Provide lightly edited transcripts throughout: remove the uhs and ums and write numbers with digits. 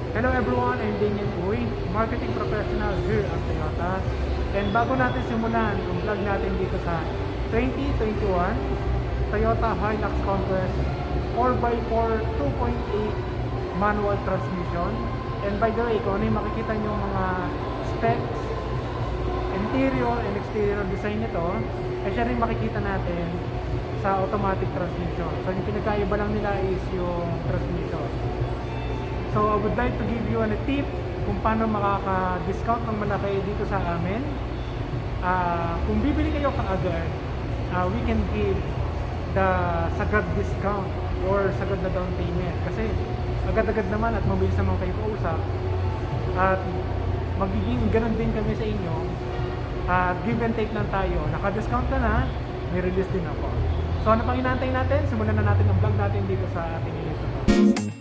Hello everyone, I'm Daniel Uy, marketing professional here at Toyota. And bago natin simulan yung vlog natin dito sa 2021 Toyota Hilux Conquest 4x4 2.8 manual transmission. And by the way, kung ano yung makikita nyo mga specs, interior and exterior design nito, ay siya rin makikita natin sa automatic transmission. So yung pinagkaiba lang nila is yung transmission. So I would like to give you a tip kung paano makaka-discount ng malaki dito sa amin. Kung bibili kayo kaagad, we can give the sagad discount or sagad na down payment. Kasi agad-agad naman at mabilis naman kayo kausap. At magiging ganun din kami sa inyo. Give and take lang tayo. Naka-discount ka na, may release din ako. So ano pang inaantay natin? Simulan na natin ang vlog natin dito sa ating YouTube.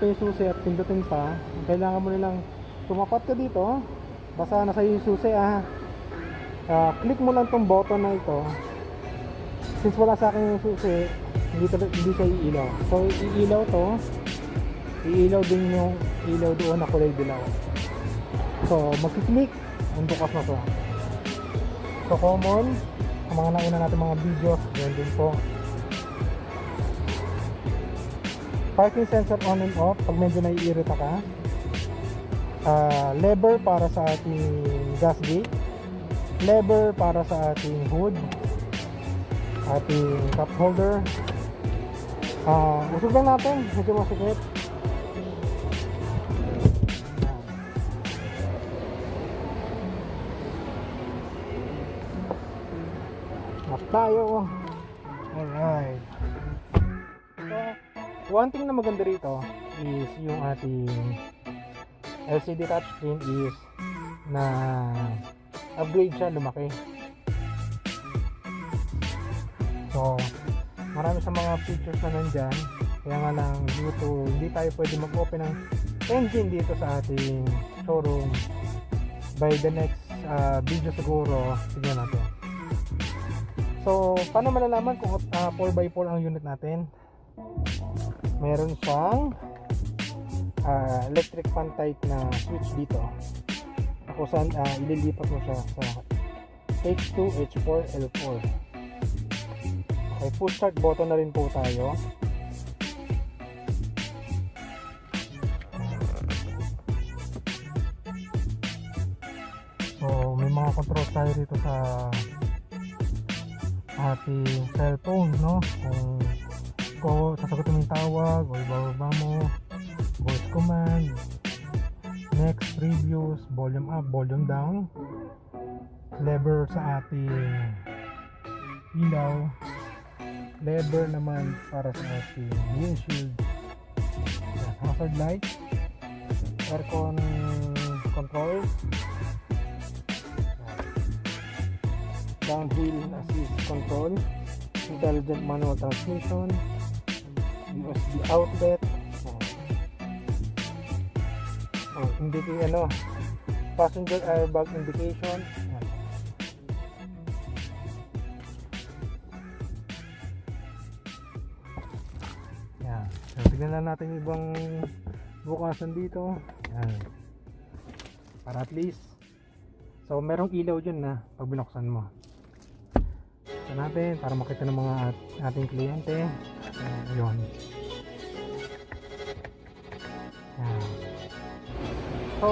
pa yung susi at pindutin pa, ang kailangan mo nilang tumapat ka dito, basta nasa yung susi click mo lang tong button na ito. Since wala sa akin yung susi, hindi siya iilaw. So iilaw to, iilaw din yung ilaw doon na kulay dilaw. So magkiklik, ang bukas na to. So common, ang mga nauna natin mga videos, ganyan din po. Parking sensor on and off pag medyo naiirita ka. Lever para sa ating gas gate, lever para sa ating hood, ating cup holder. Usog lang natin, medyo masikip. Up tayo. Alright. So, one thing na maganda rito is yung ating LCD touchscreen is na upgrade siya, lumaki. So, marami sa mga features na nandyan. Kaya nga lang due to hindi tayo pwede mag-open ng engine dito sa ating showroom. By the next video siguro, tignan natin. So, paano malalaman kung 4x4 ang unit natin? Meron siyang electric fan type na switch dito. Kung saan ililipat mo siya sa H2, H4, L4. Okay, push start button na rin po tayo. So, may mga controls tayo dito sa ating cellphone, no? Kung sasagutin mo yung tawag o ibababa mo, voice command, next, previews, volume up, volume down, lever sa ating ilaw, lever naman para sa ating windshield, hazard light, aircon controls, downhill assist control, intelligent manual transmission, USB outlet, passenger airbag indication. Yan. So, tignan lang natin yung ibang bukasan dito. Yan. Para at least, so merong ilaw dyan na pag binuksan mo. So natin para makita ng mga ating kliyente. Ayun. Yan. So,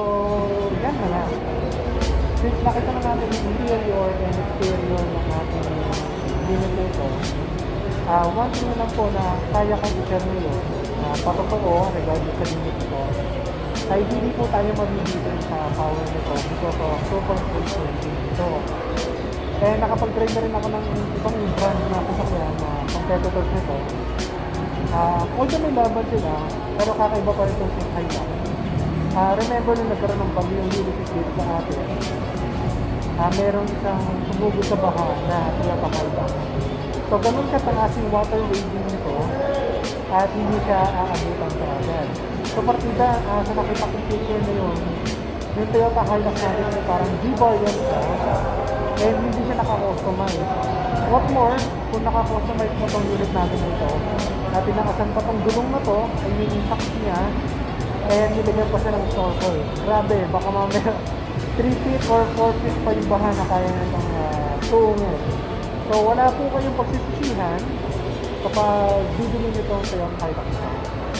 yan na lang. Since nakita na natin yung interior and exterior ng ating unit nito, one thing lang po na kaya kong i-share nyo, patotoo regarding sa unit nito, ay hindi po tayo mabibigyan sa power nito because of super full nito. Eh, nakapag-try na rin ako ng ibang brand na sasakyan na competitors nito. Although may laban sila, pero kakaiba pa rin itong sa Hilux. Remember nung nagkaroon ng bagyong Ulysses dito sa atin, meron isang sumugod sa baha na Toyota Hilux. So, ganun kataas yung water weighting nito at hindi siya aabutan sa agad. So, partida, sa nakita kong picture na yun, yung Toyota Hilux natin ay parang G-bar yan siya and hindi siya naka-customize. What more, kung naka-customize mo itong unit natin ito, natin nakasan pa itong gulong na to, ay yung tax niya, and nilagyan pa siya ng snorkel. Grabe, baka mamaya 3 feet or 4 feet pa yung baha na kaya nitong tuungin. So wala po kayong pagsisisihan kapag bibili nyo itong Toyota Hilux.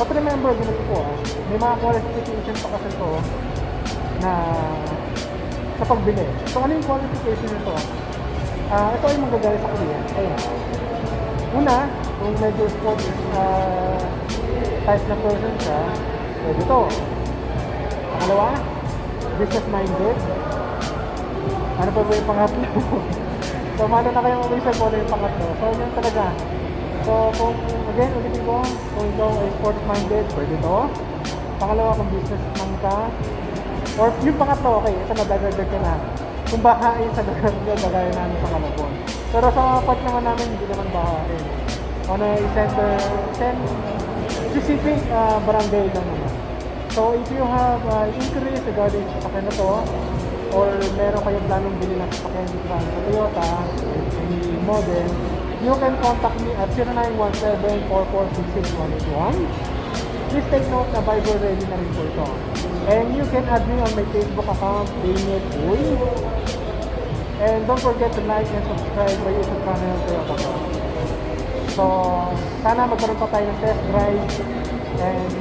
But remember, ganito po may mga qualification pa kasi ito na sa pagbili. So ano yung qualification nito? Ito ay manggagaling sa kliyente. Ayan. Una, kung medyo sports type na person siya, pwede ito. Pangalawa, business minded. Ano pa ba yung pangatlo? So, mano na kayong research kung ano yung pangatlo. So, yun talaga. So, kung, again, ulitin ko, kung ikaw ay sports minded, pwede ito. Pangalawa, kung business man ka, or yung pangatlo, okay, ito nadagdag ka na. Kung bahain sa dagay namin sa Malabon. Pero sa part naman namin, hindi naman bahain. Ano, i-send specific barangay lang naman. So if you have inquiries regarding sa sasakyan na to, or meron kayong planong bilhin ng sasakyan dito sa Toyota, any model, you can contact me at 0917-4466-181. Please take note na Viber ready na rin po ito. And you can add me on my Facebook account, Daniel Uy. And don't forget to like and subscribe my YouTube channel, Toyota Pro. So, sana magkaroon pa tayo ng test drive and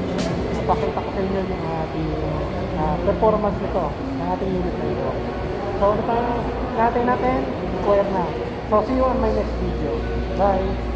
mapakita ko sa inyo yung ating performance nito, ng ating unit na ito. So, ano pa natin? Inquire na. So, see you on my next video. Bye!